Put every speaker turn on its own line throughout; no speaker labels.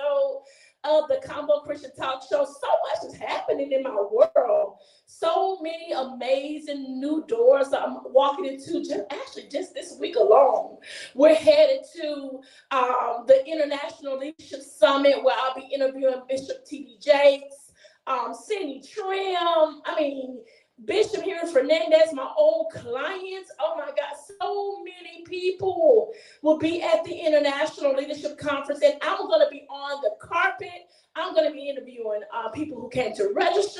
episode of the Convo Christian Talk Show. So much is happening in my world. So many amazing new doors I'm walking into just this week alone. We're headed to the International Leadership Summit, where I'll be interviewing Bishop T.D. Jakes, Cindy Trim, Bishop Henry Fernandez, my old clients. Oh my God, so many people will be at the International Leadership Conference, and I'm going to be on the carpet. I'm going to be interviewing people who came to register.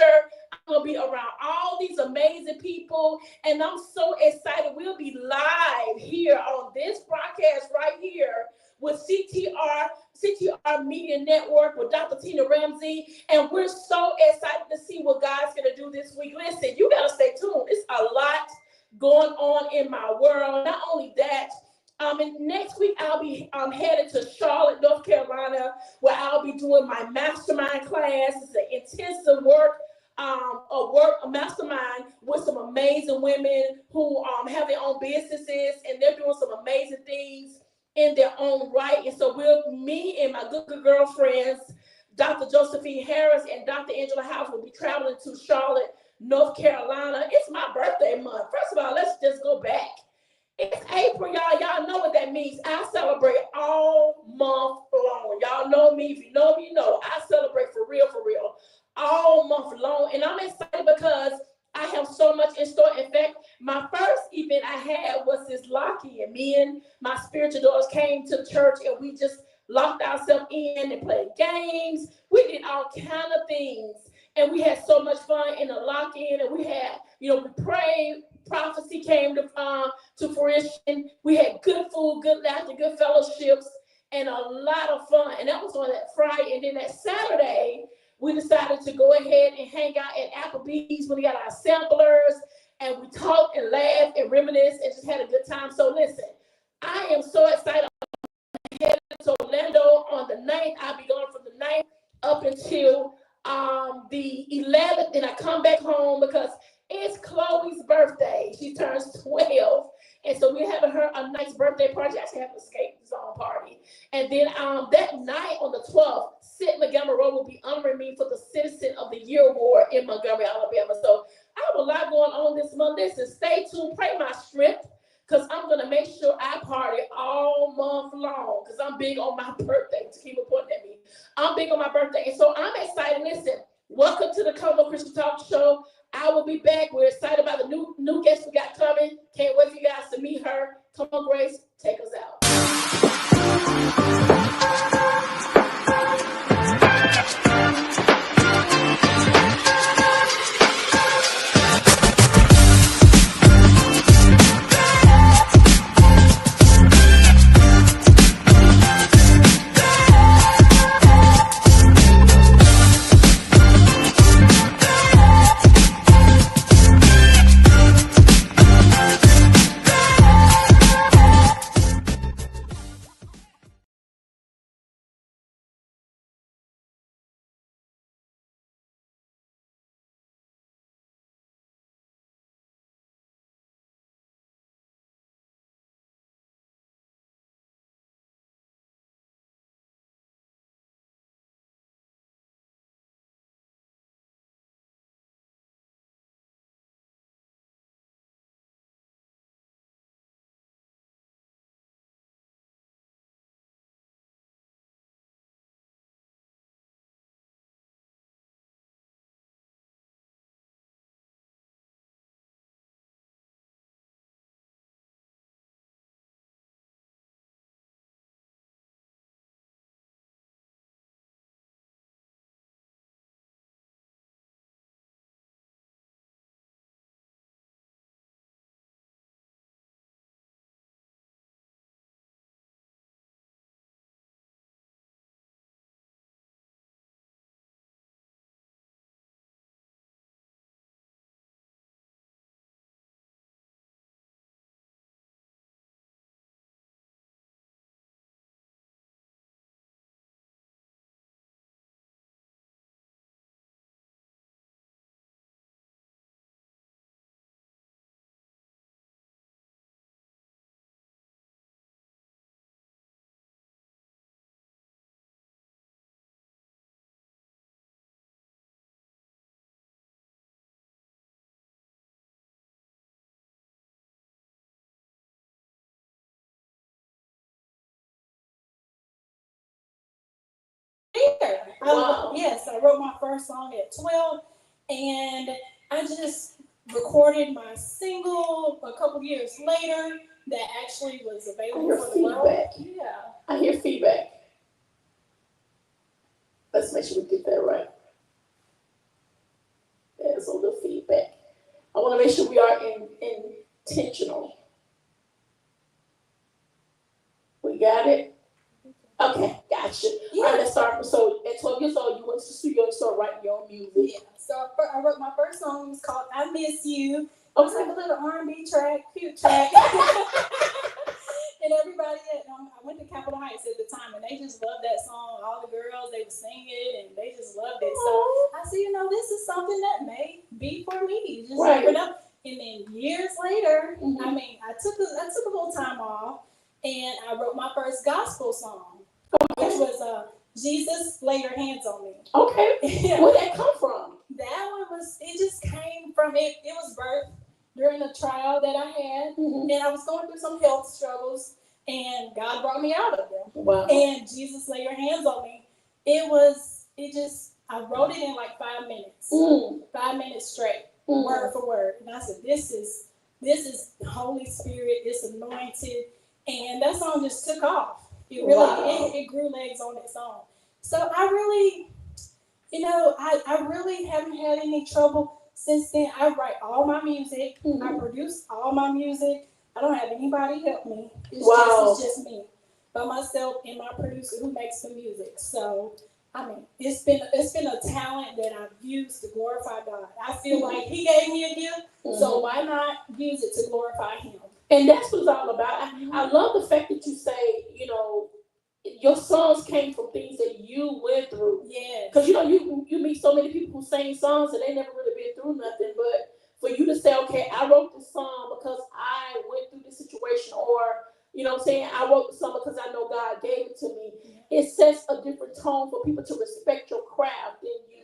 I'm going to be around all these amazing people, and I'm so excited. We'll be live here on this broadcast right here with CTR Media Network with Dr. Tina Ramsey, and we're so excited to see what God's going to do this week. Listen, you got to stay tuned. It's a lot going on in my world. Not only that, and next week I'll be headed to Charlotte, North Carolina, where I'll be doing my mastermind class. It's an intensive a mastermind with some amazing women who have their own businesses, and they're doing some amazing things in their own right. And so me and my good girlfriends, Dr. Josephine Harris and Dr. Angela House, will be traveling to Charlotte, North Carolina. It's my birthday month. First of all, let's just go back. It's April, y'all. Y'all know what that means. I celebrate all month long. Y'all know me. If you know me, you know I celebrate for real, all month long. And I'm excited because I have so much in store. In fact, my first event I had was this lock-in. Me and my spiritual daughters came to the church, and we just locked ourselves in and played games. We did all kind of things, and we had so much fun in the lock-in. And we had, we prayed. Prophecy came to fruition. We had good food, good laughter, good fellowships, and a lot of fun. And that was on that Friday. And then that Saturday, we decided to go ahead and hang out at Applebee's when we got our samplers, and we talked and laughed and reminisced and just had a good time. So listen, I am so excited. I'm headed to Orlando on the 9th. I'll be going from the 9th up until the 11th, and I come back home because it's Chloe's birthday. She turns 12. And so we're having her a nice birthday party. Actually have an escape zone party. And then that night on the 12th, Sid Montgomery Road will be honoring me for the Citizen of the Year Award in Montgomery, Alabama. So I have a lot going on this month. Listen, stay tuned. Pray my strength, because I'm going to make sure I party all month long, because I'm big on my birthday. To keep pointing at me, I'm big on my birthday. And so I'm excited. Listen, welcome to the Convo Christian Talk Show. I will be back. We're excited about the new guest we got coming. Can't wait for you guys to meet her. Come on, Grace, take us out. Wow.
Yes, I wrote my first song at 12, and I just recorded my single a couple years later that actually was available for the world. Yeah.
I hear feedback. Let's make sure we get that right. There's a little feedback. I want to make sure we are intentional. We got it? Okay, gotcha.
Yeah.
All right, let's start. So, at 12 years old, you went to the studio and started writing your own music.
Yeah. So, I wrote my first song. It was called I Miss You. It was like a little R&B track, cute track. And everybody I went to Capitol Heights at the time, and they just loved that song. All the girls, they would sing it, and they just loved it. So I said, this is something that may be for me. You just never know. And then years later, I took a little time off, and I wrote my first gospel song, which was Jesus, Lay Your Hands on Me.
Okay.
Yeah.
Where'd that come from?
That one it just came from it. It was birthed during a trial that I had, and I was going through some health struggles, and God brought me out of them.
Wow.
And Jesus, Lay Your Hands on Me. I wrote it in like 5 minutes. 5 minutes straight, word for word. And I said, this is the Holy Spirit, it's anointed. And that song just took off. It really, it grew legs on its own. So I really, I really haven't had any trouble since then. I write all my music. I produce all my music. I don't have anybody help me. It's just me, by myself, and my producer who makes the music. So, it's been a talent that I've used to glorify God. I feel like He gave me a gift, so why not use it to glorify Him?
And that's what it's all about. I love the fact that you say, your songs came from things that you went through.
Yeah.
Because you meet so many people who sing songs and they never really been through nothing. But for you to say, okay, I wrote this song because I went through this situation, or I wrote the song because I know God gave it to me. It sets a different tone for people to respect your craft. And you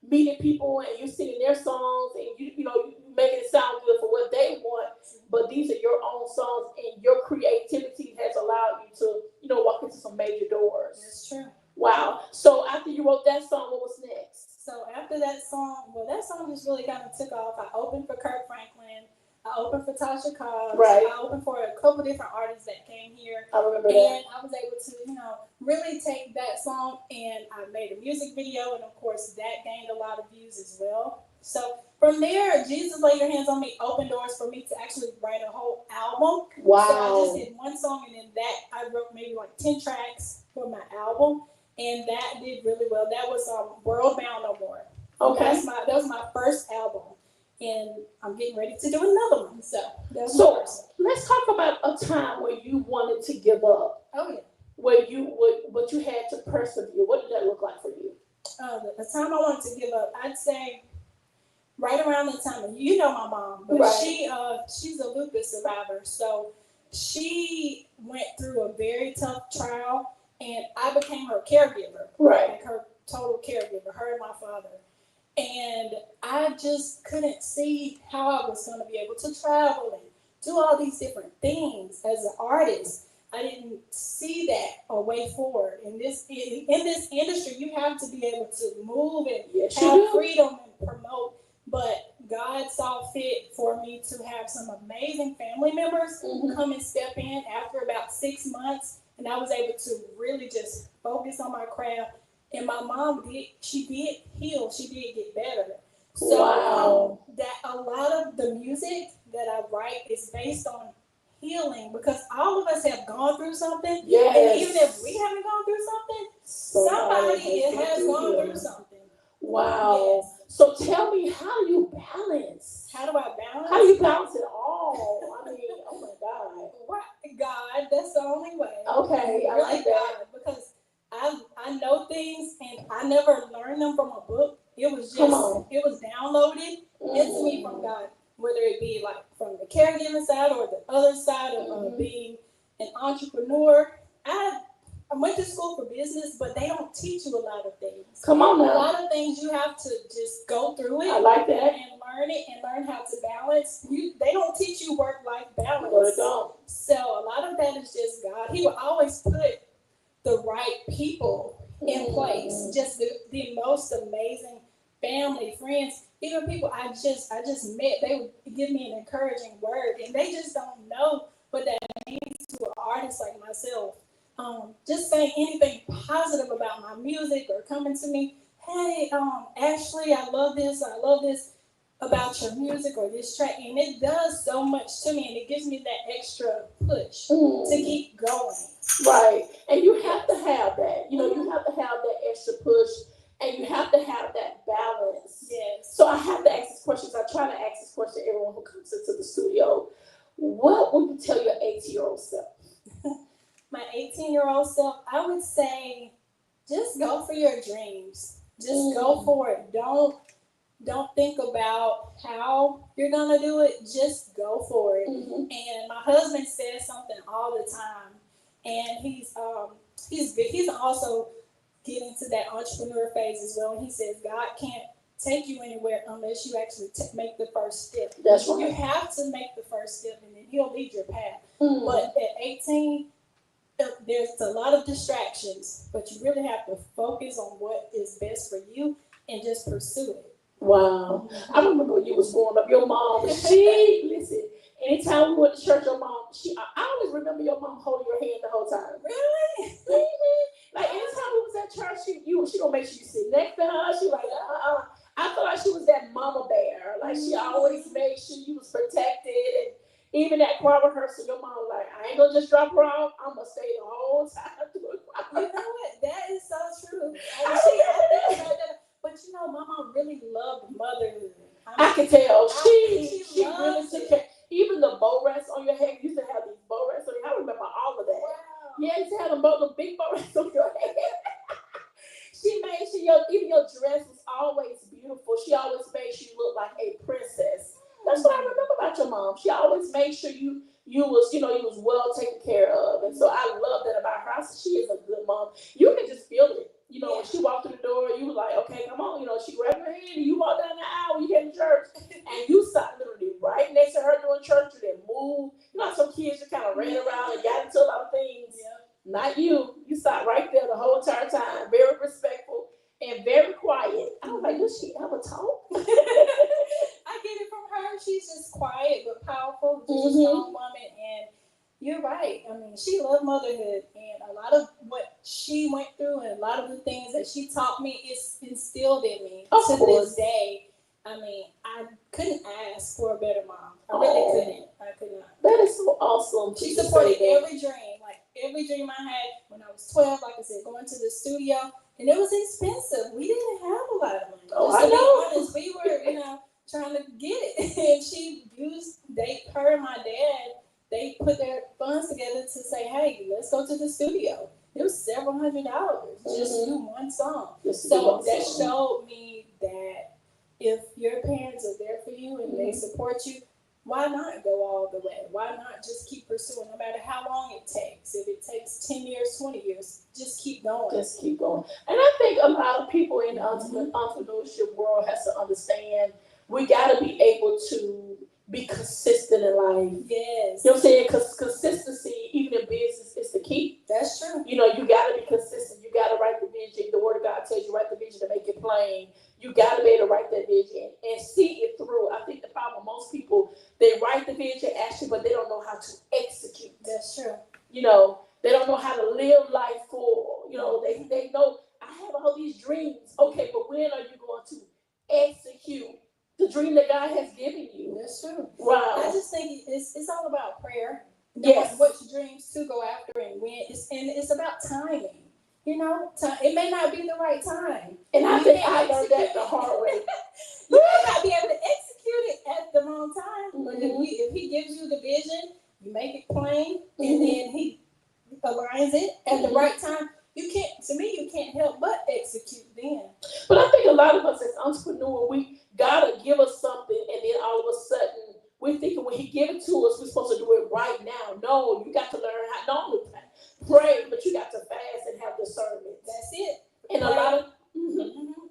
meeting people and you're singing their songs, and you making it sound good for what they want. But these are your own songs, and your creativity has allowed you to, walk into some major doors.
That's true.
Wow. So after you wrote that song, what was next?
So after that song just really kind of took off. I opened for Kirk Franklin. I opened for Tasha Cobbs.
Right.
I opened for a couple different artists that came here.
I remember that.
And I was able to, really take that song, and I made a music video, and of course that gained a lot of views as well. So from there, Jesus, Lay Your Hands on Me opened doors for me to actually write a whole album.
Wow.
So I just did one song, and then I wrote maybe like 10 tracks for my album, and that did really well. That was World Bound No More.
Okay.
That was my first album. And I'm getting ready to do another one. So
let's talk about a time where you wanted to give up.
Oh yeah.
But you had to persevere. What did that look like for you?
The time I wanted to give up, I'd say right around the time, my mom, but she's a lupus survivor, so she went through a very tough trial, and I became her caregiver.
Right.
Like her total caregiver, her and my father. And I just couldn't see how I was going to be able to travel and do all these different things as an artist. I didn't see that a way forward. In this industry, you have to be able to move and have freedom and promote. But God saw fit for me to have some amazing family members come and step in after about 6 months. And I was able to really just focus on my craft. And my mom did heal. She did get better. So that a lot of the music that I write is based on healing, because all of us have gone through something.
Yes.
And even if we haven't gone through something, somebody has gone through something.
Wow.
Yes.
So tell me, how do you balance?
How do I balance?
How do you balance it all? I mean, oh my God.
What? God, that's the only way.
Okay, I like that.
God, because I know things, and I never learned them from a book. It was downloaded into me from God, whether it be like from the caregiving side or the other side of being an entrepreneur. I went to school for business, but they don't teach you a lot of things.
Come on now.
A lot of things you have to just go through it.
I like that.
And learn it and learn how to balance. They don't teach you work-life balance.
No, they don't.
So a lot of that is just God. He will always put the right people in place. Just the most amazing family, friends, even people I just met. They would give me an encouraging word, and they just don't know what that means to an artist like myself. Just saying anything positive about my music or coming to me, hey, Ashley, I love this about your music or this track, and it does so much to me, and it gives me that extra push to keep going.
Right, and you have to have that. You know, you have to have that extra push, and you have to have that balance.
Yes.
So I have to ask these questions. I try to ask this question to everyone who comes into the studio. What would you tell your 18-year-old self?
My 18-year-old self, I would say, just go for your dreams. Just go for it. Don't think about how you're gonna do it. Just go for it. And my husband says something all the time, and he's also getting to that entrepreneur phase as well. And he says God can't take you anywhere unless you actually make the first step.
That's right.
You have to make the first step, and then He'll lead your path. But at 18, there's a lot of distractions, but you really have to focus on what is best for you and just pursue it.
Wow. I remember when you was growing up, your mom, listen, anytime we went to church, your mom, I always remember your mom holding your hand the whole time.
Really?
Like, anytime we was at church, she gonna make sure you sit next to her. She like, I feel like she was that mama bear. Like, she always made sure you was protected. And even at choir rehearsal, your mom like, I ain't gonna just drop her off. I'm gonna stay the whole time doing choir.
You know what? That is so true. But you know, my mom really loved motherhood.
I can tell. She
really
took care. Even the bow rests on your head. You used to have these bow rests on your head. I remember all of that.
Wow.
Yeah, you used to have the big bow rests on your head. She made sure even your dress was always beautiful. She always made sure you look like a princess. That's what I remember about your mom. She always made sure you was well taken care of. And so I love that about her. She is a good mom. You can just feel it. You know, when she walked through the door, you were like, okay, come on. You know, she grabbed your hand and you walked down the aisle when you came to church. And you sat literally right next to her doing church. You didn't move. You know, some kids just kind of ran around and got into a lot of things.
Yeah.
Not you. You sat right there the whole entire time. Very respectful and very quiet. I was like, does she ever talk?
I get it from her. She's just quiet but powerful, just a strong woman. And you're right. I mean, she loved motherhood, and a lot of what she went through and a lot of the things that she taught me is instilled in me to this day. I mean, I couldn't ask for a better mom. I really couldn't. I could not.
That is so awesome.
She supported every dream. Like, every dream I had when I was 12, like I said, going to the studio. And it was expensive. We didn't have a lot of money.
I know.
To be honest, we were, trying to get it. And she her and my dad, they put their funds together to say, hey, let's go to the studio. It was several $100 just to do one song. So that showed me that if your parents are there for you and they support you, why not go all the way? Why not just keep pursuing, no matter how long it takes? If it takes 10 years, 20 years, just keep going.
Just keep going. And I think a lot of people in the entrepreneurship world has to understand we got to be able to be consistent in life.
Yes.
You know what I'm saying? Because consistency, even in business, is the key.
That's true.
You know, you got to be consistent. You got to write the vision. The Word of God tells you write the vision to make it plain. You got to be able to write that vision and see it through. I think the problem with most people, they write the vision actually, but they don't know how to execute.
That's true.
You know, they don't know how to live life full. You know, they know I have all these dreams. Okay, but when are you going to execute the dream that God has given you?
That's true.
Wow.
I just think it's all about prayer.
Yes.
Which dreams to go after and when. It's about timing. You know, it may not be the right time.
And I think I learned that the hard way.
You may not be able to execute it at the wrong time. But if he gives you the vision, you make it plain, and then he aligns it at the right time. You can't help but execute then.
But I think a lot of us as entrepreneurs, we gotta give us something, and then all of a sudden we're thinking when he give it to us, we're supposed to do it right now. No, you got to learn how not only pray, but you got to fast and have discernment.
That's it.
And a lot of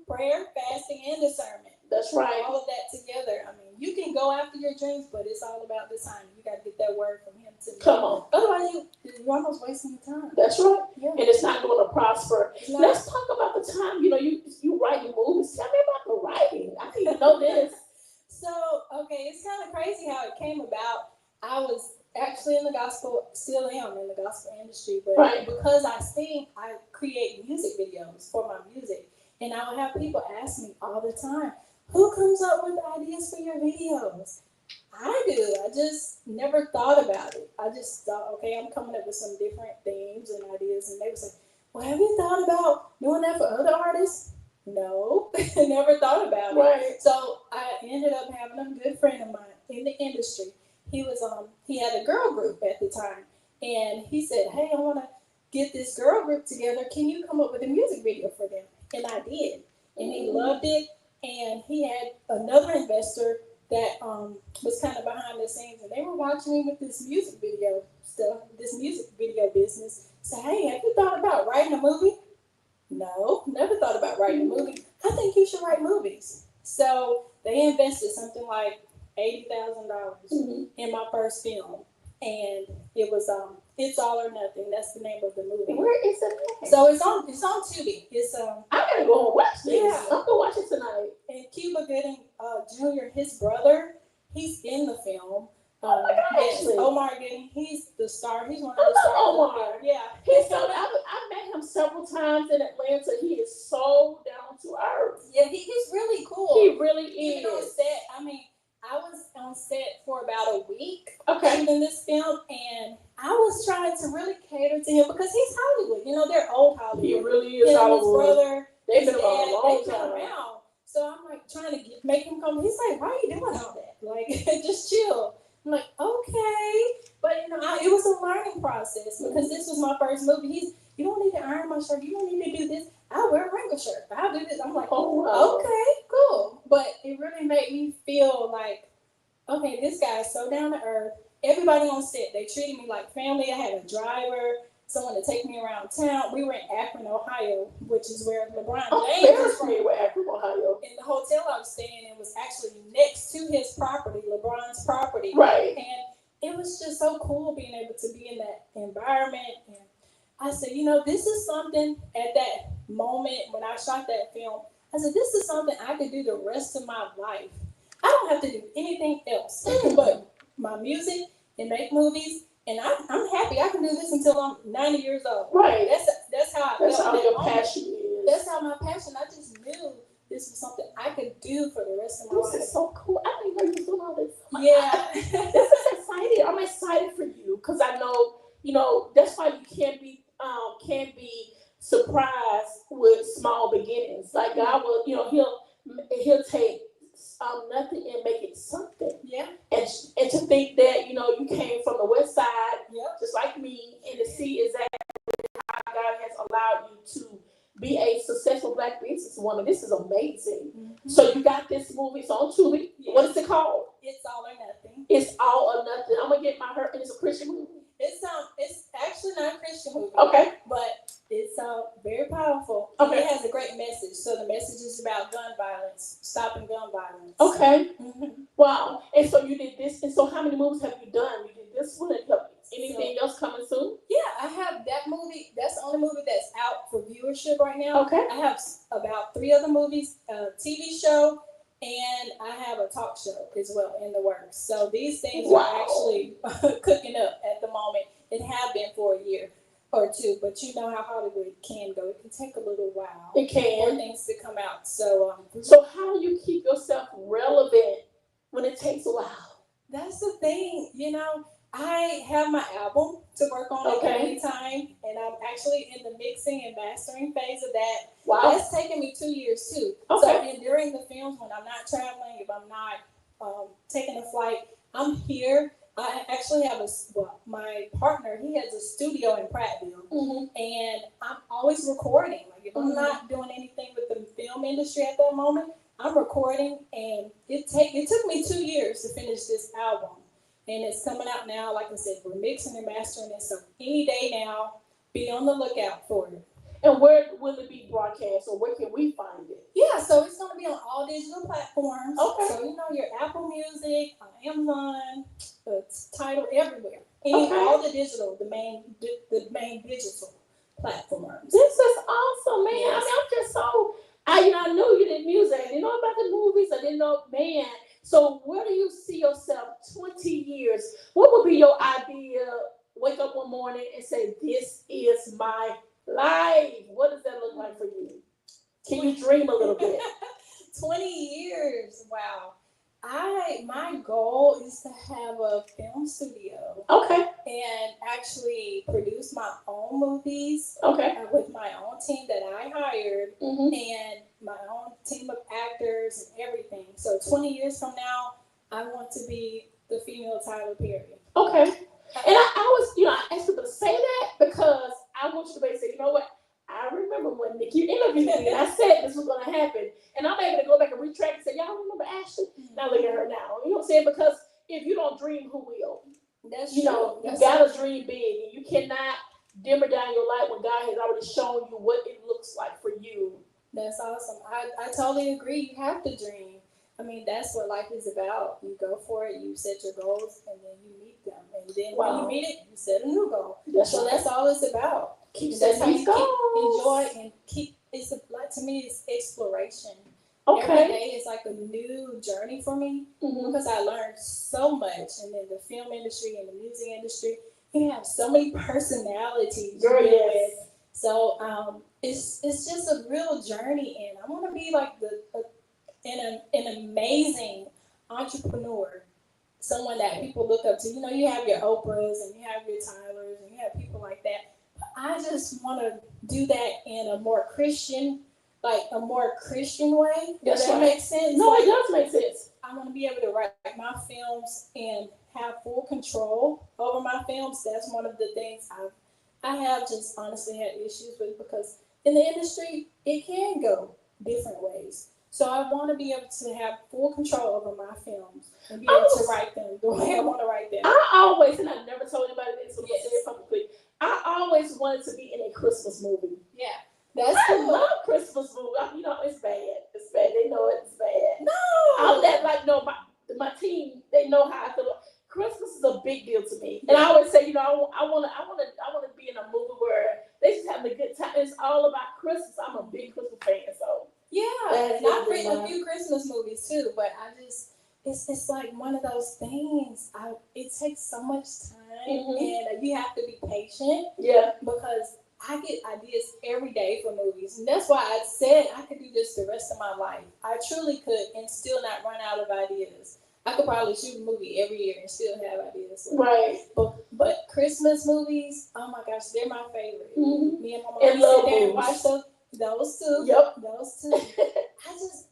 prayer, fasting, and discernment.
That's right.
All of that together. I mean, you can go after your dreams, but it's all about the timing. You got to get that word from him to
come on.
Otherwise, you're almost wasting your time.
That's right.
Yeah.
And it's not going to prosper. Let's talk time, you writing movies. Tell me about the writing. I didn't even know this.
So, okay, it's kind of crazy how it came about. I was actually in the gospel, still am in the gospel industry, but
Right.
because I sing, I create music videos for my music. And I would have people ask me all the time, who comes up with ideas for your videos? I do. I just never thought about it. I just thought, okay, I'm coming up with some different themes and ideas. And they would say, well, have you thought about doing that for other artists? No, never thought about it.
Right.
So I ended up having a good friend of mine in the industry. He had a girl group at the time, and he said, hey, I want to get this girl group together. Can you come up with a music video for them? And I did, and he loved it. And he had another investor that was kind of behind the scenes, and they were watching me with this music video stuff, this music video business. Say, hey, have you thought about writing a movie? No, never thought about writing a movie. I think you should write movies. So they invested something like $80,000 in my first film, and it was It's All or Nothing. That's the name of the movie.
Where is it?
So it's on Tubi. It's
I gotta go and watch this.
Yeah.
I'm gonna watch it tonight.
And Cuba Gooding Jr., his brother, he's in the film.
Oh my God,
Yes,
actually.
Omar Gooding, he's the star. He's one of the stars.
Omar.
Yeah.
He's so I met him several times in Atlanta. He is so down to earth.
Yeah, he's really cool.
He really
Even on
is.
set, I was on set for about a week
Okay.
in this film, and I was trying to really cater to him because he's Hollywood. They're old Hollywood.
He really is
His
Hollywood.
brother,
They've been
his
around a
dad,
long
they've been
time.
around. So I'm like trying to make him come. He's like, why are you doing all that? Like, just chill. I'm like, okay. But, it was a learning process because this was my first movie. You don't need to iron my shirt. You don't need to do this. I'll wear a wrinkle shirt. I'll do this. I'm like,
Oh, wow.
okay, cool. But it really made me feel like, okay, this guy is so down to earth. Everybody on set, they treated me like family. I had a driver, someone to take me around town. We were in Akron, Ohio, which is where LeBron James is from.
With Akron, Ohio.
And the hotel I was staying in was actually next to his property, LeBron's property.
Right.
And it was just so cool being able to be in that environment. And I said, this is something at that moment when I shot that film. I said, this is something I could do the rest of my life. I don't have to do anything else but my music and make movies. And I'm happy I can do this until I'm 90 years old.
Right.
That's how I
That's
felt.
how your passion is.
That's how my passion. I just knew this was something I could do for the rest of my life.
This is so cool. I didn't know you was doing all this.
Yeah.
This is exciting. I'm excited for you because I know, that's why you can't be surprised with small beginnings. Like God will, he'll take nothing and make it something.
Yeah.
And to think that, you came from the west side,
Yep.
just like me, and to see exactly how God has allowed you to be a successful Black businesswoman. This is amazing.
Mm-hmm.
So you got this movie. It's on Tubi.
Yeah.
What is it called?
It's All or Nothing.
It's All or Nothing. I'm gonna get her. And it's a Christian movie.
It's actually not a Christian movie.
Okay.
But it's very powerful.
Okay.
It has a great message. So the message is about gun violence, stopping gun violence.
Okay.
Mm-hmm.
Wow. And so you did this. And so how many movies have you done? You did this one. Anything else coming soon?
Yeah, I have that movie. That's the only movie that's out for viewership right now.
Okay.
I have about 3 other movies, a TV show, and I have a talk show as well in the works. So these things are actually cooking up at the moment. It have been for a year or two, but you know how Hollywood can go. It can take a little while.
It can.
For things to come out. So
how do you keep yourself relevant when it takes a while?
That's the thing, I have my album to work on at any time, and I'm actually in the mixing and mastering phase of that.
Wow.
That's taken me 2 years too.
Okay.
So and during the films, when I'm not traveling, if I'm not taking a flight, I'm here. I actually have my partner, he has a studio in Prattville, and I'm always recording. Like if I'm not doing anything with the film industry at that moment, I'm recording, and it took me 2 years to finish this album. And it's coming out now. Like I said, we're mixing and mastering it. So any day now, be on the lookout for it.
And where will it be broadcast, or where can we find it?
Yeah, so it's going to be on all digital platforms.
Okay.
So, your Apple Music, Amazon, Tidal, everywhere. All the digital, the main digital platforms.
This is awesome, man.
Yes.
I'm just so man. So where do you see yourself 20 years? What would be your idea? Wake up one morning and say, this is my life. What does that look like for you? Can you dream a little bit?
20 years. Wow. My goal is to have a film studio.
Okay.
And actually produce my own movies.
Okay.
With my own team that I hired, and my own team of actors and everything. So 20 years from now, I want to be the female Tyler Perry.
Okay. And I was, I asked people to say that because I want you to basically say, you know what? I remember when Nikki interviewed me and I said this was going to happen. And I'm able to go back and retract and say, y'all remember Ashley? Now look at her now. You know what I'm saying? Because if you don't dream, who will?
That's
you gotta dream big. And you cannot dimmer down your light when God has already shown you what it looks like for you.
That's awesome. I totally agree. You have to dream. I mean, that's what life is about. You go for it, you set your goals, and then you meet them. And then when you meet it, you set a new goal. That's all it's about. That's how you keep enjoy and keep. It's to me, it's exploration. Okay. Every day is like a new journey for me because I learned so much. And then the film industry and the music industry, you have so many personalities. With. So it's just a real journey, and I want to be like an amazing entrepreneur, someone that people look up to. You have your Oprahs and you have your Tylers and you have people like that. But I just want to do that in a more Christian way. Does that make sense?
No, it does make sense.
I want to be able to write my films and have full control over my films. That's one of the things I have just honestly had issues with, because in the industry, it can go different ways. So I want to be able to have full control over my films and be able to write them the way I want to write them.
I always, and I never told anybody this, so I'm going to say it publicly, I always wanted to be in a Christmas movie.
Yeah.
I love Christmas movies. It's bad. It's bad. They know it's bad.
No.
I'm that my team. They know how I feel. Christmas is a big deal to me, and I always say, I want to be in a movie where they just having a good time. It's all about Christmas. I'm a big Christmas fan, so
and I've written a few Christmas movies too. But it's like one of those things. It takes so much time, and you have to be patient. Yeah, because I get ideas every day for movies. And that's why I said I could do this the rest of my life. I truly could, and still not run out of ideas. I could probably shoot a movie every year and still have ideas.
Right.
But Christmas movies, oh my gosh, they're my favorite. Me and my mom
sit
there and watch those two.
Yep.
Those two.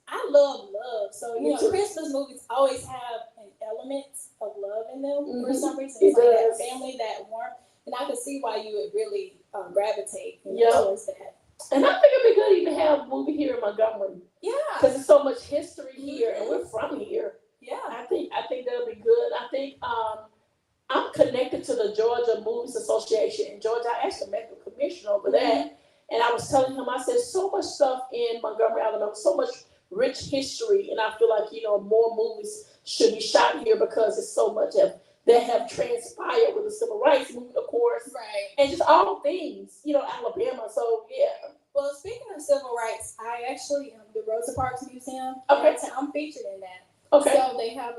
I love love. So, Christmas movies always have an element of love in them for some reason. It's like that family, that warmth. And I can see why you would really gravitate towards that.
And I think it'd be good even to have a movie here in Montgomery. Yeah. Because there's so much history here, and we're from here. Yeah. I think that'll be good. I think I'm connected to the Georgia Movies Association in Georgia. I actually met the commissioner over that, and I was telling him, I said, so much stuff in Montgomery, Alabama, so much rich history, and I feel like more movies should be shot here because there's so much that have transpired with the civil rights movement, of course, right, and just all things, Alabama. So yeah.
Well, speaking of civil rights, I actually the Rosa Parks Museum.
Okay,
I'm featured in that.
Okay.
So they have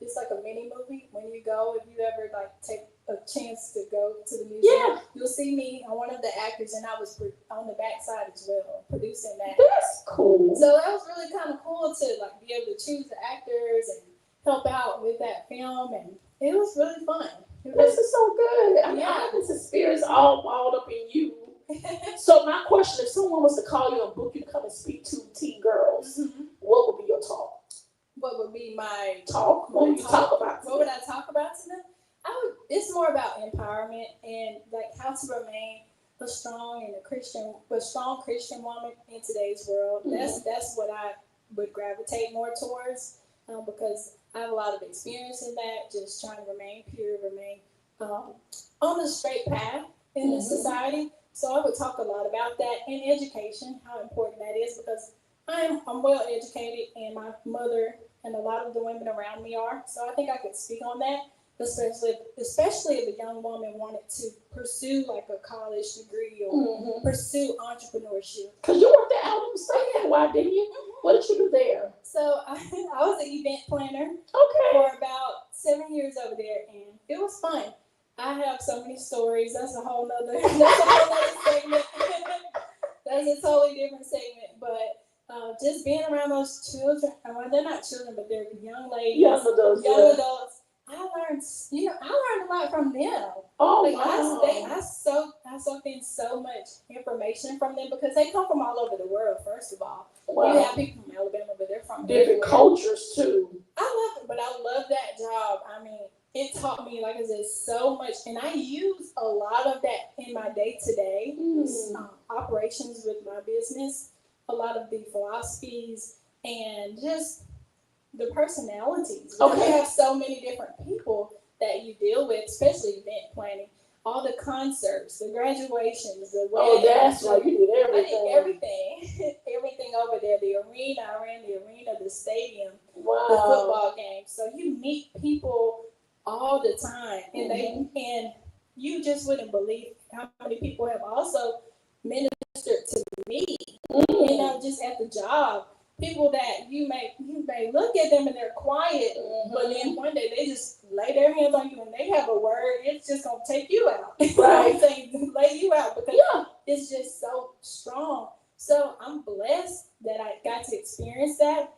it's like a mini movie. When you go, if you ever take a chance to go to the museum, you'll see me on one of the actors, and I was on the backside as well, producing that.
That's cool.
So that was really kind of cool to be able to choose the actors and help out with that film, and it was really fun.
This is so good. I have this experience all balled up in you. So my question, if someone was to call you and book you to come and speak to teen girls, what would be your talk?
What would be my
talk? What would you talk about?
What would I talk about to them? It's more about empowerment and how to remain a strong Christian woman in today's world. That's what I would gravitate more towards because I have a lot of experience in that. Just trying to remain pure, remain on the straight path in the society. So I would talk a lot about that and education, how important that is, because I'm well educated, and my mother and a lot of the women around me are. So I think I could speak on that, especially if a young woman wanted to pursue a college degree or pursue entrepreneurship.
Because you worked at Alabama State, why didn't you? What did you do there?
So I was an event planner
Okay.
for about 7 years over there, and it was fun. I have so many stories. That's a whole nother segment. That's a totally different segment. But just being around those children, well, they're not children, but they're young ladies, young adults. I learned a lot from them.
Oh,
like
wow.
I soaked in so much information from them because they come from all over the world. First of all,
Wow.
you have people from Alabama, but they're from
different cultures too.
I love that job. I mean, it taught me, like I said, so much, and I use a lot of that in my day-to-day operations with my business. A lot of the philosophies and just the personalities. Okay. You have so many different people that you deal with, especially event planning. All the concerts, the graduations, the weddings.
Oh, that's right. You did everything.
I did everything. Everything over there. The arena. I ran the arena, the stadium,
wow.
The football game. So you meet people all the time. And and you just wouldn't believe how many people have also ministered to me. Just at the job. People that you may look at them and they're quiet, but then one day they just lay their hands on you and they have a word. It's just gonna take you out, right? Lay you out because it's just so strong. So I'm blessed that I got to experience that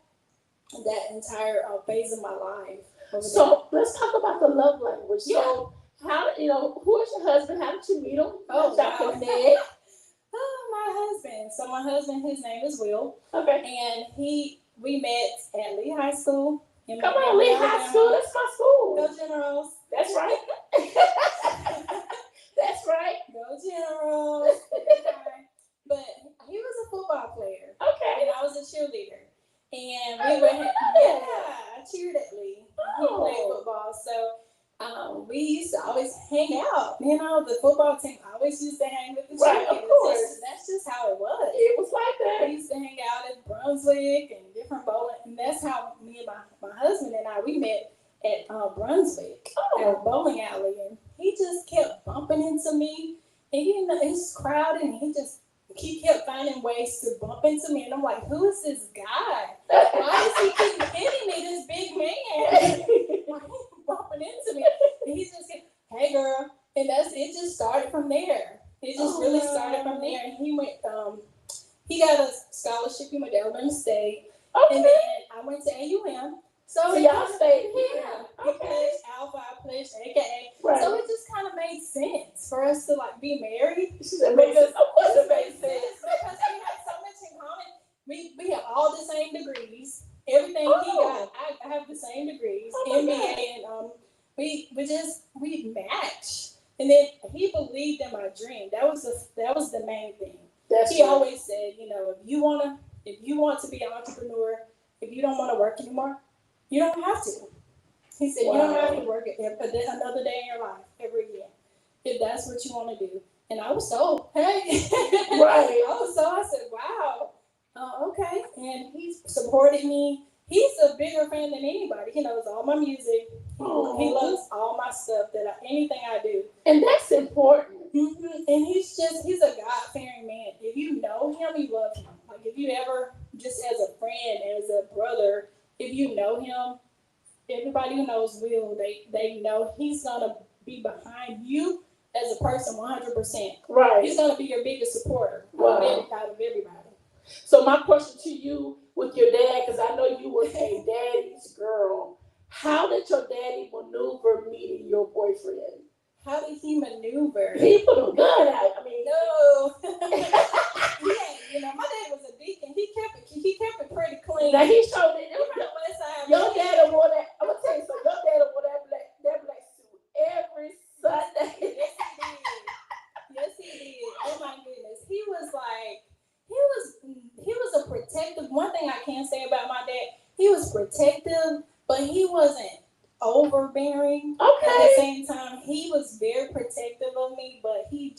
entire phase of my life.
So let's talk about the love language. Yeah. So how who is your husband? How did you meet him?
Oh, wow. My husband. So my husband, his name is Will. Okay. And we met at Lee High School.
Come on, Lee High School. That's my school.
Go Generals.
That's right. That's right.
Go Generals. But he was a football player. Okay. And I was a cheerleader. And we I cheered at Lee. He played football. So we used to always hang out. The football team always used to hang with the cheerleaders. Right, of course. That's just how it was.
It was like that.
We used to hang out at Brunswick and different bowling. And that's how me and my husband and we met at Brunswick at a bowling alley. And he just kept bumping into me. And it's crowded and he kept finding ways to bump into me. And I'm like, who is this guy? Why does he keep hitting me, this big man? Bumping into me, and he just said, "Hey, girl," and it just started from there. It just really started from there. And he went, he got a scholarship. He went to Alabama State, and then I went to AUM. So
y'all stayed here.
He pledged Alpha, I pledged AKA. Right. So it just kind of made sense for us to be married.
She said, "Of course it made sense
because we had so much in common. We have all the same degrees." Everything he got, I have the same degrees, MBA, and we match. And then he believed in my dream. That was the main thing. He always said, if you want to be an entrepreneur, if you don't want to work anymore, you don't have to. He said you don't have to work another day in your life ever again if that's what you want to do. And I was so hey, right. I said, wow. Okay, and he supported me. He's a bigger fan than anybody. He knows all my music. He loves all my stuff, anything I do.
And that's important.
Mm-hmm. And he's a God-fearing man. If you know him, you love him. Like if you ever, just as a friend, as a brother, if you know him, everybody who knows Will, they know he's gonna be behind you as a person 100%. Right. He's gonna be your biggest supporter out of everybody.
So my question to you with your dad, because I know you were a daddy's girl, how did your daddy maneuver meeting your boyfriend?
How did he maneuver?
He put a gun out. I mean,
no. My dad was a deacon. He kept it pretty clean.
Now he showed it. Your dad wore that. I'm gonna tell you something. Your dad wore that black suit every Sunday.
Yes, he did. Oh my goodness, he was a protective. One thing I can say about my dad, he was protective, but he wasn't overbearing. Okay. At the same time, he was very protective of me, but he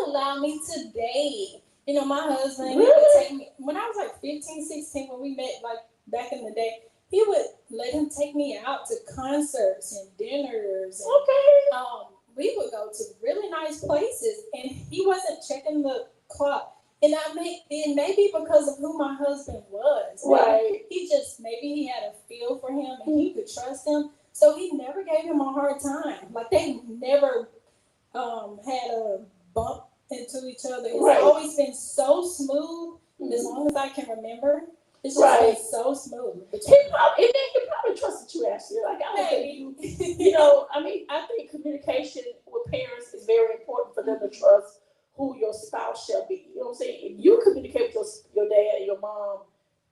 allowed me to date. My husband, he would take me, when I was like 15, 16, when we met back in the day, he would let him take me out to concerts and dinners. And, we would go to really nice places, and he wasn't checking the clock. And it may be because of who my husband was.
Right.
Maybe he had a feel for him and he could trust him. So he never gave him a hard time. Like they never had a bump into each other. It's always been so smooth as long as I can remember. It's just been so smooth.
He probably trusted you, Ashley. Like I don't think you know. I mean, I think communication with parents is very important for them to trust who your spouse shall be. You know what I'm saying? If you communicate with your dad and your mom,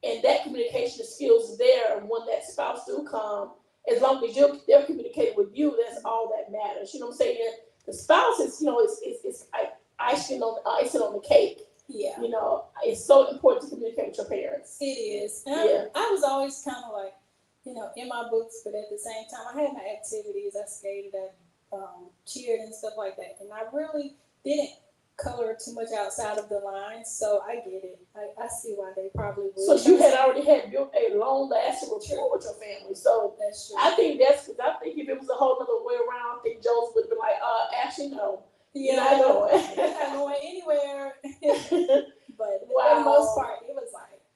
and that communication skills is there, and when that spouse do come, as long as they're communicating with you, that's all that matters. You know what I'm saying? The spouse is, you know, it's icing on the cake.
Yeah.
You know, it's so important to communicate with your parents.
It is. And I was always kind of like, you know, in my books, but at the same time, I had my activities. I skated, I cheered and stuff like that. And I really didn't color too much outside of the lines, so I get it. I see why they probably would.
So you had already had a long lasting rapport with your family. So
that's true.
I think that's because I think if it was a whole other way around, I think Joe's would have been like, actually no.
You're not going anywhere. But for the most part, it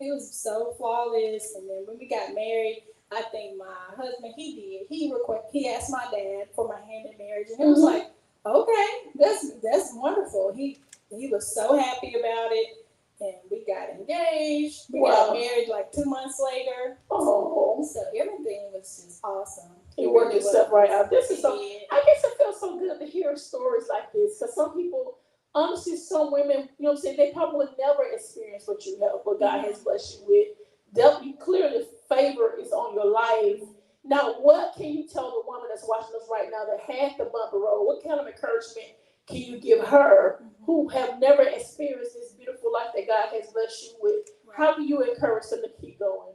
was so flawless. And then when we got married, I think my husband, he asked my dad for my hand in marriage, and it was like, okay, that's wonderful. He was so happy about it, and we got engaged. We got married like 2 months later.
Oh,
so everything was just awesome.
He worked his stuff right out. This is so. I guess it feels so good to hear stories like this, because some people, honestly, some women, you know what I'm saying, they probably never experience what you have, what God has blessed you with. Definitely, clearly, favor is on your life. Now, what can you tell the woman that's watching us right now that had the bumpy road? What kind of encouragement can you give her who have never experienced this beautiful life that God has blessed you with? How do you encourage them to keep going?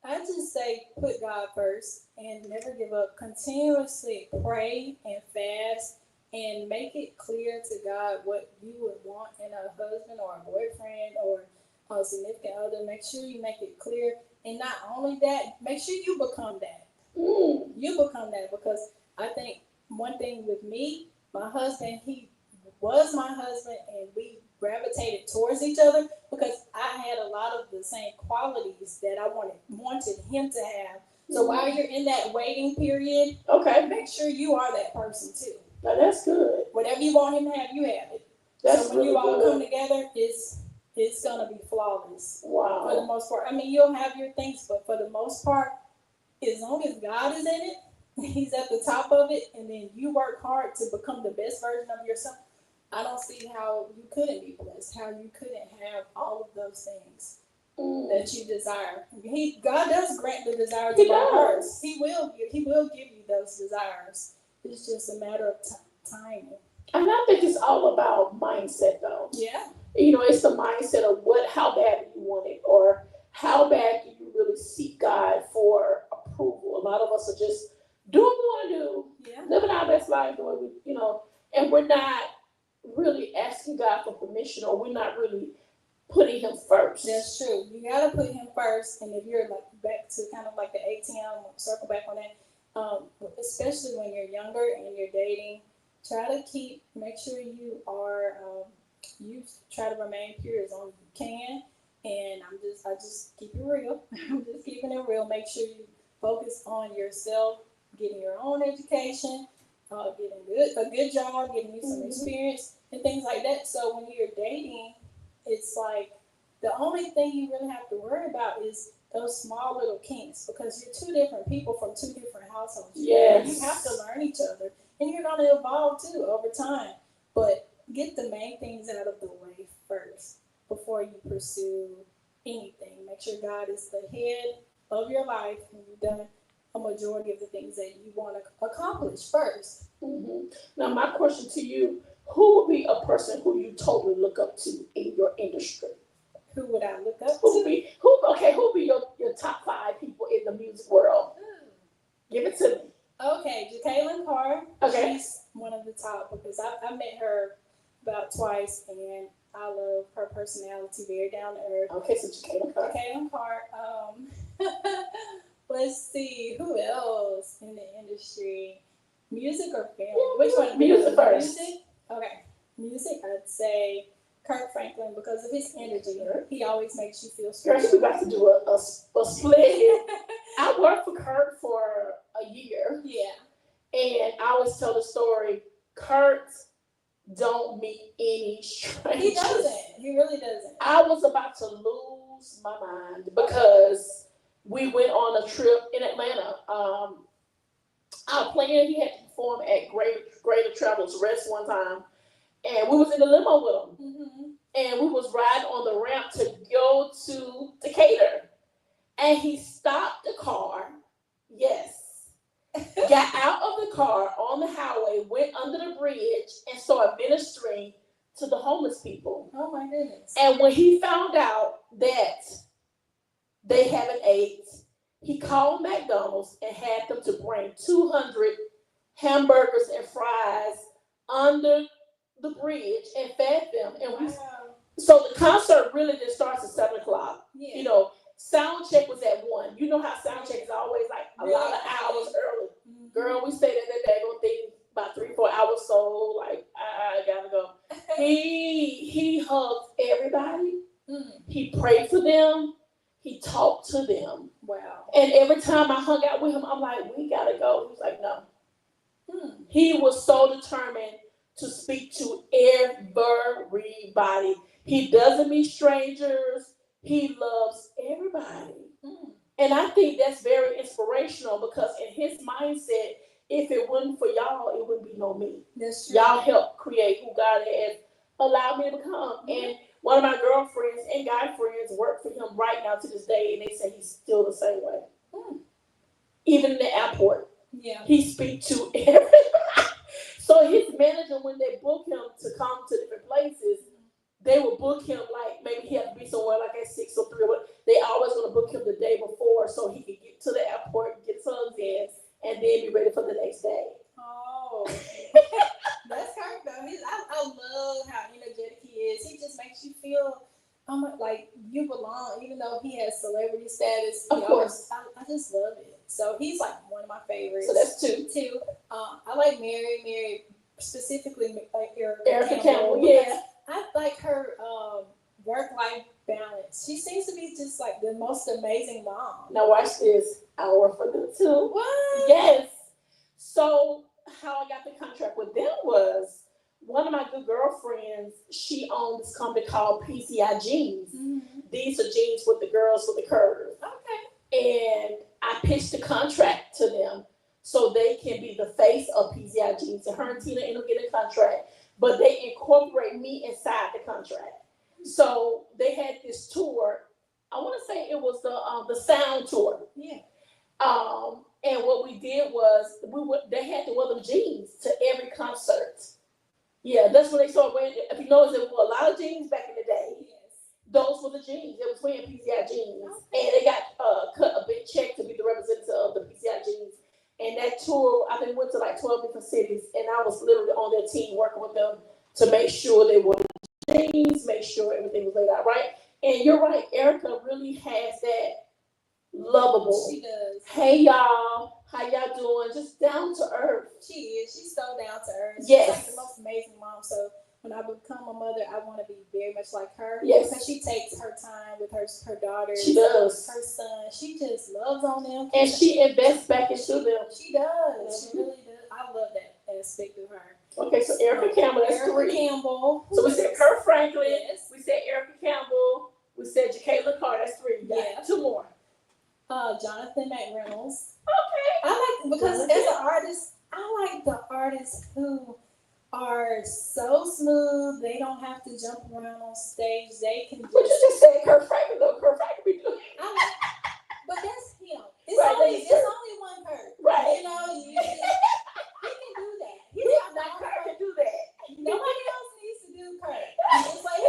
I just say put God first and never give up. Continuously pray and fast and make it clear to God what you would want in a husband or a boyfriend or a significant other. Make sure you make it clear. And not only that, make sure you become that. You become that, because I think one thing with me, my husband, he was my husband, and we gravitated towards each other because I had a lot of the same qualities that I wanted him to have. So while you're in that waiting period, make sure you are that person too.
Now that's good.
Whatever you want him to have, you have it.
That's
so when you all come together, it's gonna be flawless.
Wow.
For the most part. I mean, you'll have your things, but for the most part, as long as God is in it, He's at the top of it, and then you work hard to become the best version of yourself, I don't see how you couldn't be blessed, how you couldn't have all of those things that you desire. God does grant the desires of our hearts. He will give you those desires. It's just a matter of timing.
And I think it's all about mindset, though.
Yeah.
You know, it's the mindset of how bad do you want it, or how bad do you really seek God for approval. A lot of us are just doing what we want to do, living our best life, and we're not really asking God for permission, or we're not really putting Him first.
That's true. You got to put Him first. And if you're like back to kind of like the 18, I'll circle back on that, especially when you're younger and you're dating, make sure you are, you try to remain pure as long as you can. And I just keep it real. I'm just keeping it real. Make sure you focus on yourself, getting your own education, getting a good job, getting you some experience and things like that. So when you're dating, it's like the only thing you really have to worry about is those small little kinks, because you're two different people from two different households.
Yes.
You have to learn each other, and you're going to evolve too over time. But get the main things out of the way first before you pursue anything. Make sure God is the head of your life, and you've done a majority of the things that you want to accomplish first.
Now, my question to you, who would be a person who you totally look up to in your industry?
Who would I look up to?
Who would be your top 5 people in the music world? Give it to me.
Okay, Jacqueline Carr.
Okay.
She's one of the top, because I met her about twice, and I love her personality, very down to earth.
Okay, so
Jacqueline Carr. Let's see, who else in the industry? Music or film? Which one?
Music first.
Music? Okay. Music, I'd say Kurt Franklin, because of his energy. He always makes you feel
Girl,
special.
she's about to do a split here. I worked for Kurt for a year.
Yeah.
And I always tell the story, Kurt don't meet any strangers.
He doesn't. He really doesn't.
I was about to lose my mind because we went on a trip in Atlanta. Our plan, he had to perform at Greater Travelers Rest one time. And we was in the limo with him.
Mm-hmm.
And we was riding on the ramp to go to Decatur. And he stopped the car. Yes. Got out of the car on the highway, went under the bridge, and started ministering to the homeless people.
Oh my goodness.
And when he found out that they haven't ate, he called McDonald's and had them to bring 200 hamburgers and fries under the bridge and fed them. And so the concert really just starts at 7 o'clock.
Yeah.
You know, sound check was at 1. You know how sound check is always like a lot of hours early.
Mm-hmm.
Girl, we stayed at that daggone thing about 3-4 hours, so like I gotta go. He hugged everybody. He prayed for them. He talked to them.
Wow. And
every time I hung out with him, I'm like, we gotta go. He was like, no. He was so determined to speak to everybody. He doesn't meet strangers. He loves everybody. And I think that's very inspirational because in his mindset, if it wasn't for y'all, it wouldn't be no me.
That's true.
Y'all helped create who God has allowed me to become. And one of my girlfriends and guy friends work for him right now to this day, and they say he's still the same way. Even in the airport, he speaks to everybody. So his manager, when they book him to come to different places, they will book him like maybe he had to be somewhere like at 6 or 3 or whatever. They always going to book him the day before so he can get to the airport, get hugs in, and then be ready for the next day.
Oh, that's Kurt though. I love how energetic he is. He just makes you feel like you belong, even though he has celebrity status.
Of course.
I just love it. So he's like one of my favorites.
So that's 2.
I like Mary specifically
Erica Campbell. Yeah.
I like her work-life balance. She seems to be just like the most amazing mom.
Now watch this. I work for them too.
What?
Yes. So how I got the contract with them was one of my good girlfriends, she owned this company called PCI Jeans. These are jeans with the girls with the curves. Okay. And I pitched the contract to them so they can be the face of PCI Jeans. And her and Tina ended up getting a contract, but they incorporate me inside the contract. So they had this tour. I want to say it was the sound tour. Yeah. And what we did was they had to wear them jeans to every concert. Yeah, that's when they started wearing. If you notice, there were a lot of jeans back in the day. Yes. Those were the jeans. They was wearing PCI jeans, and they got cut a big check to be the representative of the PCI jeans. And that tour, I think, went to like 12 different cities, and I was literally on their team working with them to make sure they wore jeans, make sure everything was laid out right. And you're right, Erica really has that lovable.
She does.
Hey y'all, how y'all doing? Just down to earth.
She is. She's so down to earth.
Yes.
She's like the most amazing mom. So when I become a mother, I want to be very much like her.
Yes.
Because she takes her time with her daughters.
She does.
Her son. She just loves on them.
And she invests back into them.
She does. She really does. I love that aspect of her.
Okay, so Erica Campbell, that's
Erica
3.
Campbell.
So we said Kurt Franklin.
Yes.
We said Erica Campbell. We said Jacqueline Carr, that's 3.
Yeah.
2 more.
Jonathan McReynolds.
Okay.
I like, because as an artist, I like the artists who are so smooth. They don't have to jump around on stage. They can just.
But you just said Kurt Franklin, though. Kurt Franklin be doing it.
But that's him. It's
right,
only one Kurt.
Right.
You know, he can do that. He's
not Kurt can do that.
Nobody else needs to do Kurt. It's like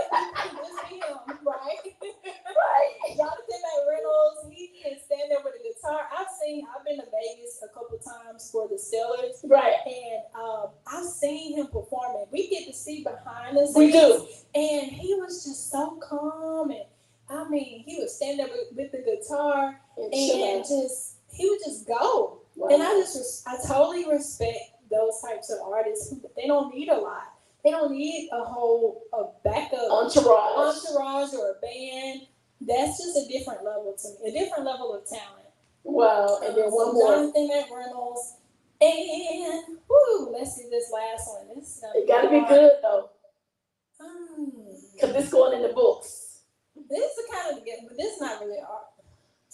just be him, right?
Right.
Jonathan McReynolds, he can stand there with a guitar. I've been to Vegas a couple times for the Sellers.
Right.
And I've seen him performing. We get to see behind the scenes.
We do.
And he was just so calm. And I mean, he would stand there with the guitar and he would just go. Wow. And I totally respect those types of artists. They don't need a lot. They don't need a backup entourage or a band. That's just a different level to me, a different level of talent.
Wow. And then one more.
Jonathan McReynolds. And let's see this last one.
It got to be good though. Because this going in the books.
This is kind of but this is not really art.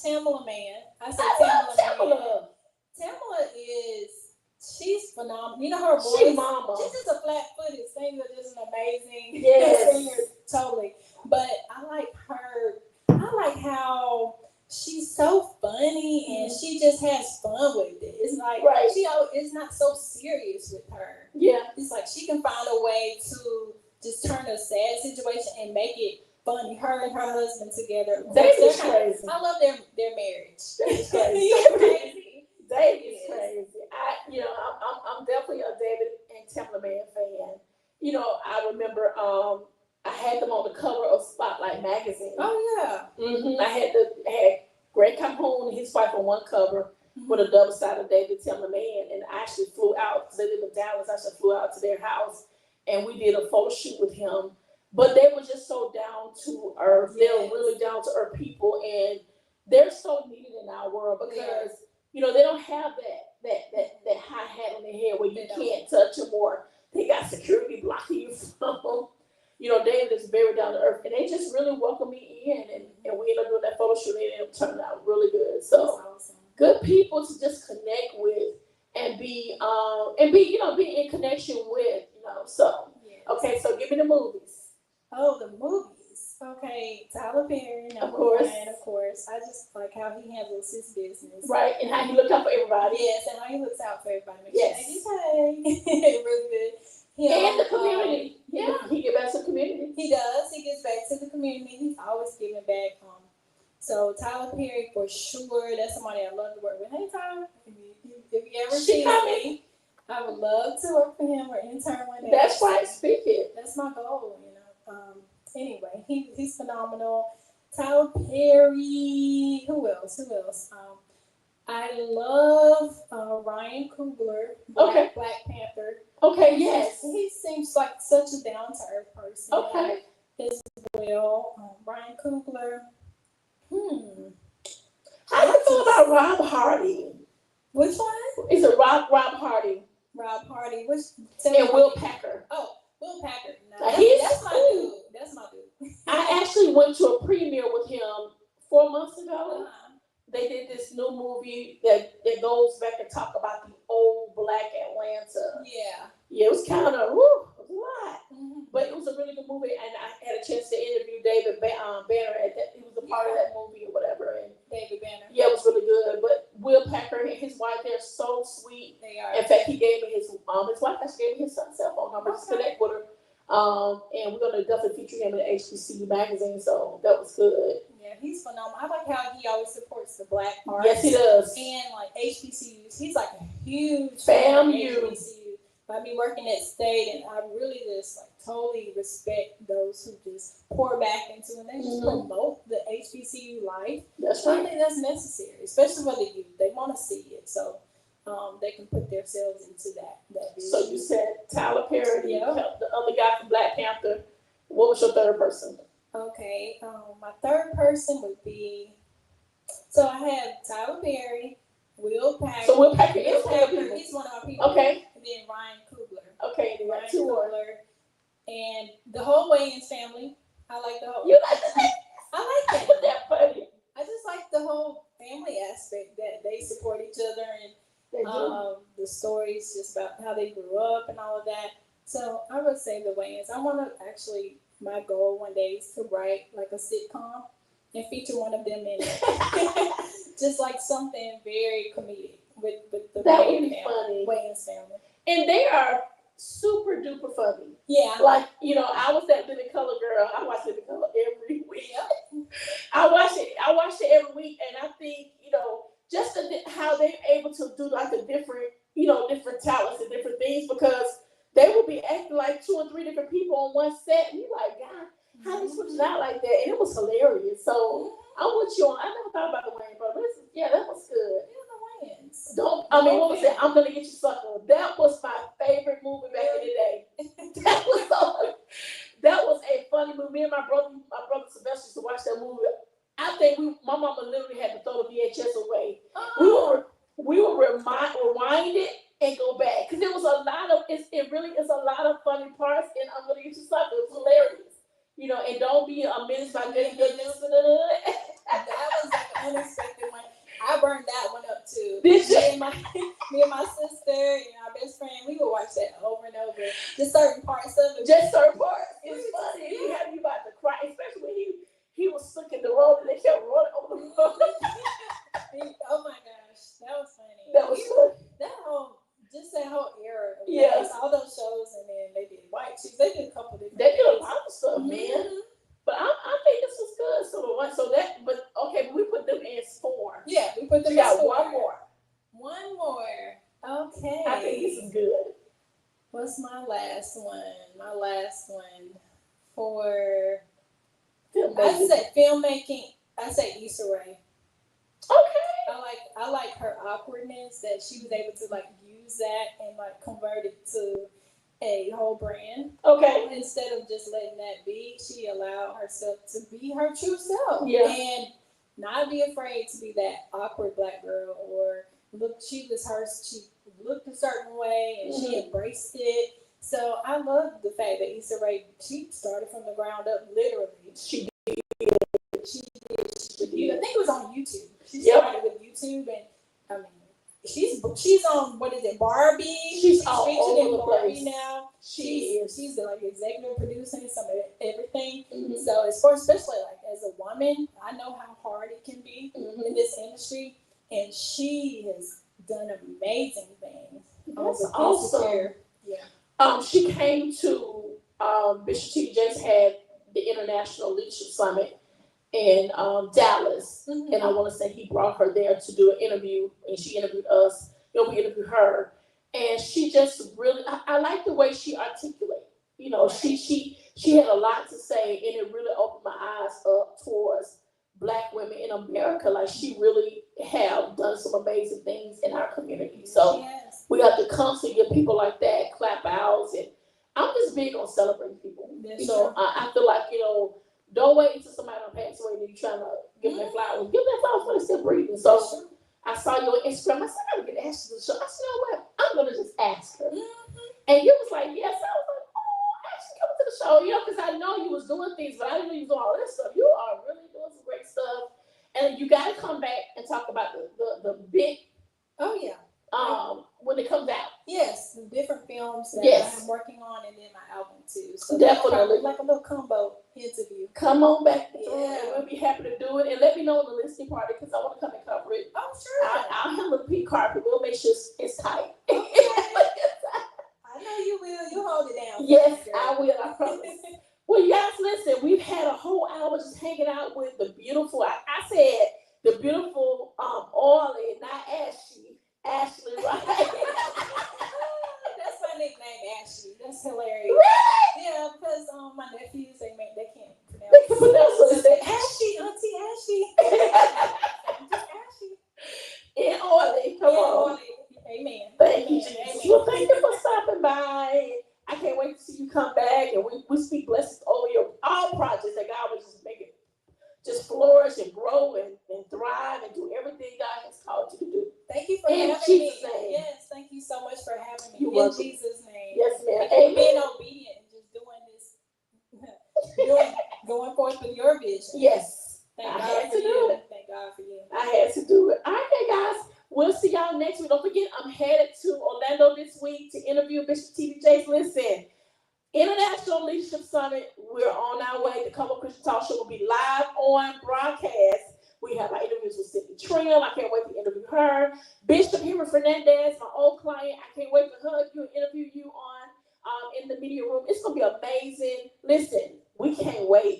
Tamala Mann. I said
Tamala.
Tamala she's phenomenal. You know her voice.
She's mama.
She's just a flat-footed singer, just an amazing singer, totally. But I like her. I like how she's so funny and she just has fun with it. It's like it's not so serious with her.
Yeah.
It's like she can find a way to just turn a sad situation and make it funny. Her and her husband together.
David's crazy.
I love their marriage.
David's crazy. David's crazy. I'm definitely a David and Tamala Mann fan. You know, I remember I had them on the cover of Spotlight magazine.
Oh yeah.
Mm-hmm. I had Greg Calhoun and his wife on one cover with a double side of David Tamala Mann, and I actually flew out because they live in Dallas. I actually flew out to their house and we did a photo shoot with him. But they were just so down to earth. Yes. They're really down to earth people, and they're so needed in our world because you know they don't have that high hat on their head where you can't touch them or they got security blocking you from. You know, David is very down to earth, and they just really welcomed me in, and we ended up doing that photo shoot, and it turned out really good. So awesome. Good people to just connect with and be in connection with, you know. So okay, so give me the movies.
Oh, the movies. Okay, Tyler Perry,
of course.
I just like how he handles his business.
Right, and how he looks out for everybody.
Yes, and how he looks out for everybody.
Yes.
He's really good.
And the community. He gives back to the community.
He does. He gives back to the community. He's always giving back. So Tyler Perry, for sure, that's somebody I love to work with. Hey, Tyler, if you ever see me, I would love to work for him or intern one day.
That's right. Speak it.
That's my goal, you know. Anyway, he's phenomenal. Tyler Perry. Who else? I love Ryan Coogler, Black Panther.
Okay, yes.
He seems like such a down-to-earth person.
Okay.
As well. Ryan Coogler.
How do you feel about Rob Hardy?
Which one?
It's a Rob Hardy.
Rob Hardy.
And Will Packer.
Oh, Will Packer. No,
that's
my dude. That's my dude.
I actually went to a premiere with him 4 months ago. They did this new movie that goes back and talk about the old Black Atlanta. Yeah, it was kind of it was a lot, but it was a really good movie, and I had a chance to interview David Banner at that. He was a part of that movie or whatever. And
David Banner.
Yeah, it was really good. But Will Packer and his wife, they're so sweet.
They are.
In fact, he gave me his wife actually gave me his son's cell phone number to connect with her. And we're gonna definitely feature him in the HBCU magazine, so that was good.
Yeah, he's phenomenal. I like how he always supports the Black arts.
Yes, he does.
And like HBCUs, he's like a huge
FAMU.
I be working at State, and I really just like totally respect those who just pour back into and they just promote the HBCU life.
That's right.
I think that's necessary, especially for the youth. They want to see it, so they can put themselves into that vision.
So you said Tyler Perry, the other guy from Black Panther. What was your third person?
Okay, my third person would be. So I have Tyler Perry, Will Packer.
So Will Packer is
he's one of our people.
Okay.
And then Ryan Coogler.
Okay, and then Ryan Coogler.
And the whole Wayans family. I like the whole.
You like that?
I like that.
That funny.
I just like the whole family aspect that they support each other and the stories just about how they grew up and all of that. So I would say the Wayans. I want to actually. My goal one day is to write like a sitcom and feature one of them in it. Just like something very comedic with the Wayans family.
And they are super duper funny.
Yeah.
Like, I was that Living Color girl. I watch Living Color every week. I watch it every week, and I think, just how they're able to do like the different talents and different things, because they will be acting like 2 or 3 different people on one set, and you're like, God, how they switching out like that? And it was hilarious. So I'm with you on. I never thought about the Wayans brothers. Yeah, that was good.
Yeah, the Wayans.
What was it? I'm Gonna Get You Sucker. That was my favorite movie back in the day. That was my mama literally had to throw the VHS away.
Oh.
We would rewind it and go back because it was a lot of it really is a lot of funny parts, and I'm gonna get you something. It was hilarious, you know. And don't be amazed by getting good news.
That was like an unexpected one. I burned that one up too.
Did you?
Me and my sister and our best friend, we would watch that over and over. Just certain parts of it.
Just certain parts. It's funny. He had you about to cry, especially when he was stuck in the road and they kept rolling over the road.
Oh my gosh, that was funny.
That was funny.
That whole era.
Yes.
All those shows, and then they did White Chicks. They did a couple different.
They did a lot of stuff, man. But I think this was good. But we put them in 4.
Yeah, we put them in 4.
Got one more.
One more. Okay.
I think this is good.
What's my last one? My last one for filmmaking. I say Issa Rae.
Okay.
I like her awkwardness that she was able to like use that and like convert it to a whole brand.
Okay.
Instead of just letting that be, she allowed herself to be her true self.
Yeah.
And not be afraid to be that awkward black girl or she looked a certain way and she embraced it. So I love the fact that Issa Rae, she started from the ground up, literally. She did. I think it was on YouTube. She started with YouTube, and I mean, she's on Barbie.
She's all over the
Barbie
place
now. She's the like executive producer and some of everything.
Mm-hmm.
So especially like as a woman, I know how hard it can be in this industry, and she has done amazing things.
That's awesome.
Yeah.
She came to Bishop T.D. Jakes had the International Leadership Summit in Dallas, and I want to say he brought her there to do an interview, and she interviewed us. We interviewed her, and she just really, I like the way she articulated. You know, she had a lot to say, and it really opened my eyes up towards Black women in America. Like, she really have done some amazing things in our community. So we have to constantly give people like that clap outs, and I'm just big on celebrating people. I feel like, don't wait until somebody pass away and you're trying to give them flowers. Give them flowers when they're still breathing. So I saw you on Instagram. I said, I'm going to get Ashley to the show. I said, you know what? I'm going to just ask her. And you was like, yes. I was like, oh, Ashley, come to the show. Because I know you was doing things, but I didn't know you was doing all this stuff. You are really doing some great stuff. And you got to come back and talk about the big.
Oh, yeah.
When it comes out.
Yes, the different films that I'm working on, and then my album too. So
definitely
like a little combo interview.
Come on back. We'll be happy to do it, and let me know on the listening party because I want to come and cover it.
Oh, sure.
I'll handle the pink carpet. We'll make sure it's tight.
Okay. I know you will. You hold it down.
Yes, I will. I promise. Well, you guys, listen. We've had a whole hour just hanging out with the beautiful. I said the beautiful Orly, not Ashley, right?
That's my nickname, Ashley. That's hilarious.
Really?
Yeah, because my nephews they can't pronounce
what it says.
Ashley, Auntie Ashley. Ashley.
In Orly, come on.
Amen.
Thank you, Jesus. Well, thank you for stopping by. I can't wait to see you come back, and we speak blessings over your all projects that God will just make it just flourish and grow and thrive and do everything God has called you to do.
Thank you for having me. Yes, thank you so much for having me. In Jesus' name.
Yes, ma'am.
Amen. Being obedient and just doing this, going forth with your vision.
Yes.
Thank God for you. Thank God for you.
I had to do it. All right, guys. We'll see y'all next week. Don't forget, I'm headed to Orlando this week to interview Bishop T.D. Jakes. Listen, International Leadership Summit, we're on our way. The Convo Christian Talk Show will be live on broadcast. We have our interviews with Cindy Trill. I can't wait to interview her. Bishop Henry Fernandez, my old client. I can't wait to hug you and interview you on in the media room. It's going to be amazing. Listen, we can't wait.